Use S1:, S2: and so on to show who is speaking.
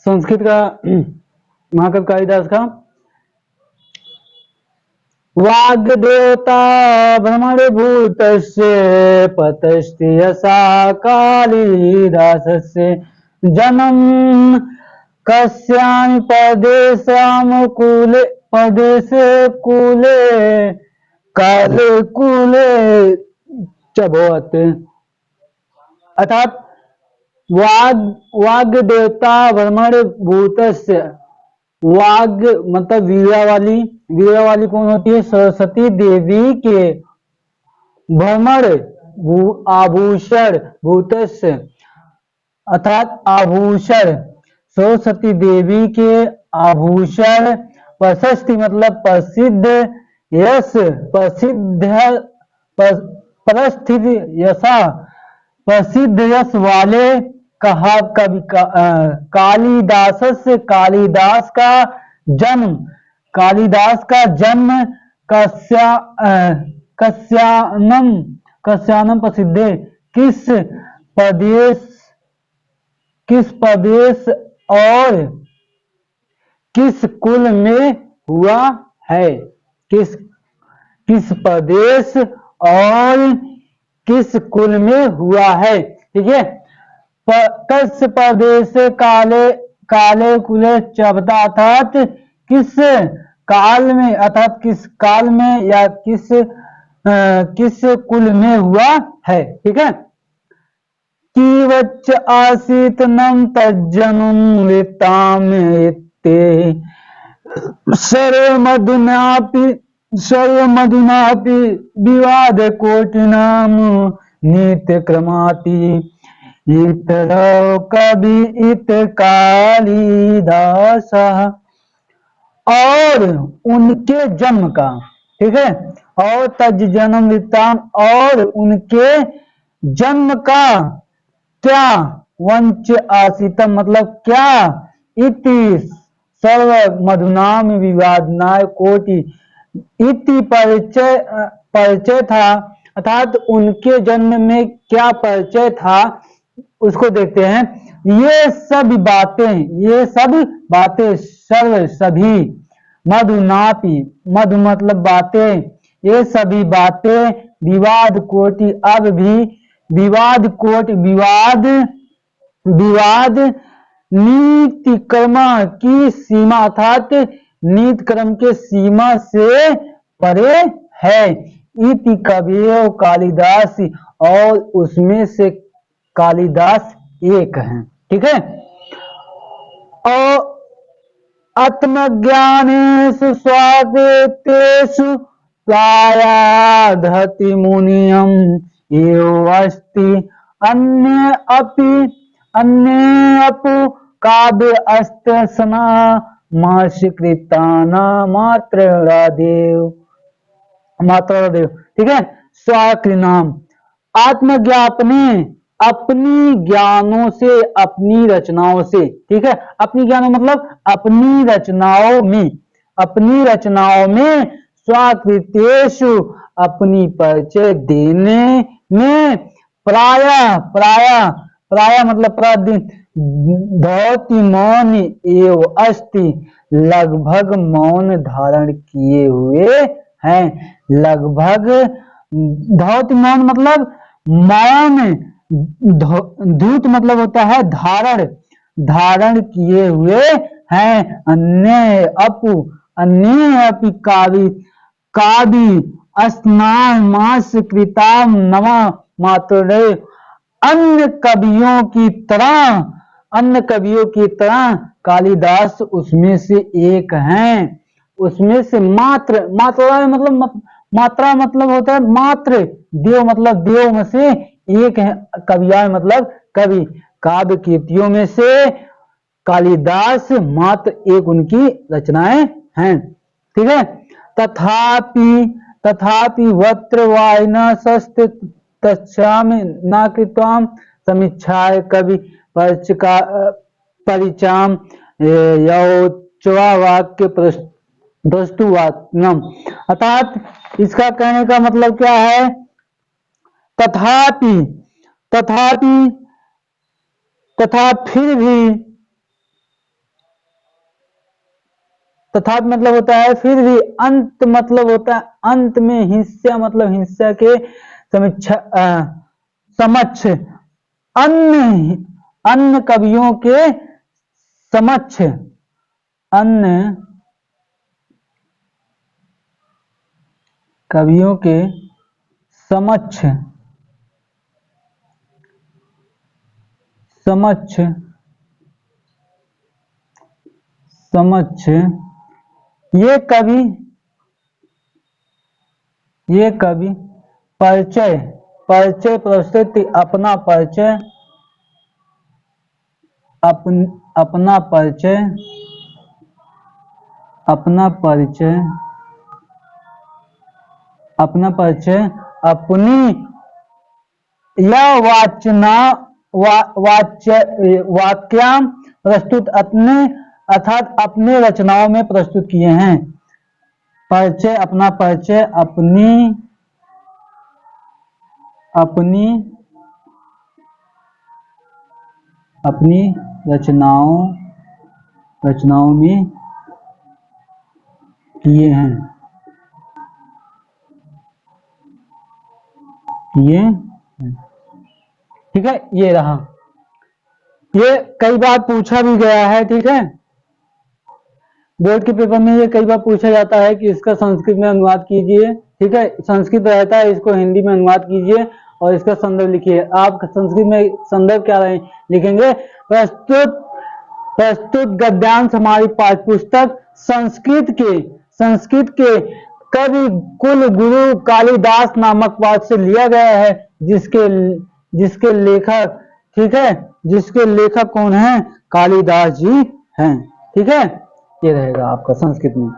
S1: संस्कृत का महाकवि कालिदास का वाग्देवता भ्रमणभूतस्य पतस्ति यसा कालिदासस्य जन्म कस्यामि प्रदेशकूले कालकूले च भवत्। अर्थात वाग देवता भ्रमण भूतस्य, वाग मतलब वीरा वाली कौन होती है? सरस्वती देवी के भ्रमण आभूषण भूतस्य अर्थात आभूषण, सरस्वती देवी के आभूषण, प्रशस्ति मतलब प्रसिद्ध, यश प्रसिद्ध, परिस्थिति यशा प्रसिद्ध यश वाले कहा कवि कालिदास से कालिदास का जन्म कस्यानम प्रसिद्ध किस प्रदेश और किस कुल में हुआ है? किस प्रदेश और किस कुल में हुआ है? ठीक है। कस प्रदेश काले कुले चबता अर्थात किस काल में, अर्थात किस काल में या किस कुल में हुआ है। ठीक है। कीवच आसीत नम तज्जनुम वित्तामेते सर्वमधुनापि विवाद कोटिनाम नित्य क्रमाति इतरो कवि इत कालिदास। और उनके जन्म का, ठीक है, और तज जन्म वृत्तांत और उनके जन्म का क्या, वंच आसितम मतलब क्या, इति सर्व मधुनाम विवादनाय कोटि इति परिचय था, अर्थात उनके जन्म में क्या परिचय था उसको देखते हैं। ये सब बातें सर्व सभी मधुनापि, मधु मतलब बातें, ये सभी बातें विवाद कोटि अब भी विवाद नीति कर्म की सीमा अर्थात नीति कर्म के सीमा से परे है। इति कवियो कालिदास और उसमें से कालिदास एक हैं। ठीक है। और आत्मज्ञानेषु स्वादितेषु प्रायाधति मुनियम एव अस्ति अन्ये अपि काव्य अस्त्रसना मास्कृताना मात्रदेव। ठीक है। स्वाकृनाम आत्मज्ञापने अपनी ज्ञानों से, अपनी रचनाओं से, ठीक है, अपनी ज्ञानों मतलब अपनी रचनाओं में स्वाकृतेषु अपनी परिचय देने में प्राय मतलब प्रतिदिन धौति मौन एव अस्ति लगभग मौन धारण किए हुए हैं। लगभग धौति मौन मतलब मौन, धूत मतलब होता है धारण किए हुए हैं। अन्य अपि कावि स्नान मास कृताम नमा मात्र अन्य कवियों की तरह कालिदास उसमें से एक हैं। उसमें से मात्रा मतलब होता है मात्र, देव मतलब देव में से एक है, कवियां मतलब कवि, काव्य कीर्तियों में से कालिदास मात्र एक उनकी रचनाएं हैं। ठीक है। तथापि वत्र वायना सस्त तस्यामि न कृत्वाम समीक्षाय कवि परिचाम यौच्वा वाक्य प्रस्तुवात्नम। अर्थात इसका कहने का मतलब क्या है? तथा फिर भी तथापि मतलब होता है फिर भी, अंत मतलब होता है अंत में, हिस्सा मतलब हिस्सा के समक्ष, अन्य अन्य कवियों के समक्ष, अन्य कवियों के समक्ष, समक्ष समक्ष ये कवि परिचय, परिचय प्रस्तुति, अपना परिचय, अपना परिचय, अपना परिचय, अपना परिचय, अपनी या वाक्या प्रस्तुत अपने अर्थात अपने रचनाओं में प्रस्तुत किए हैं। परिचय, अपना परिचय, अपनी रचनाओं में किए हैं, ठीक है। ये रहा, ये कई बार पूछा भी गया है, ठीक है। बोर्ड के पेपर में ये कई बार पूछा जाता है कि इसका संस्कृत में अनुवाद कीजिए, ठीक है। संस्कृत रहता है, इसको हिंदी में अनुवाद कीजिए और इसका संदर्भ लिखिए। आप संस्कृत में संदर्भ क्या लिखेंगे? प्रस्तुत गद्यांश हमारी पाठ्य पुस्तक संस्कृत के कवि कुल गुरु कालिदास नामक पाठ से लिया गया है, जिसके लेखक, ठीक है, जिसके लेखक कौन है? कालिदास जी हैं, ठीक है। ये रहेगा आपका संस्कृत में।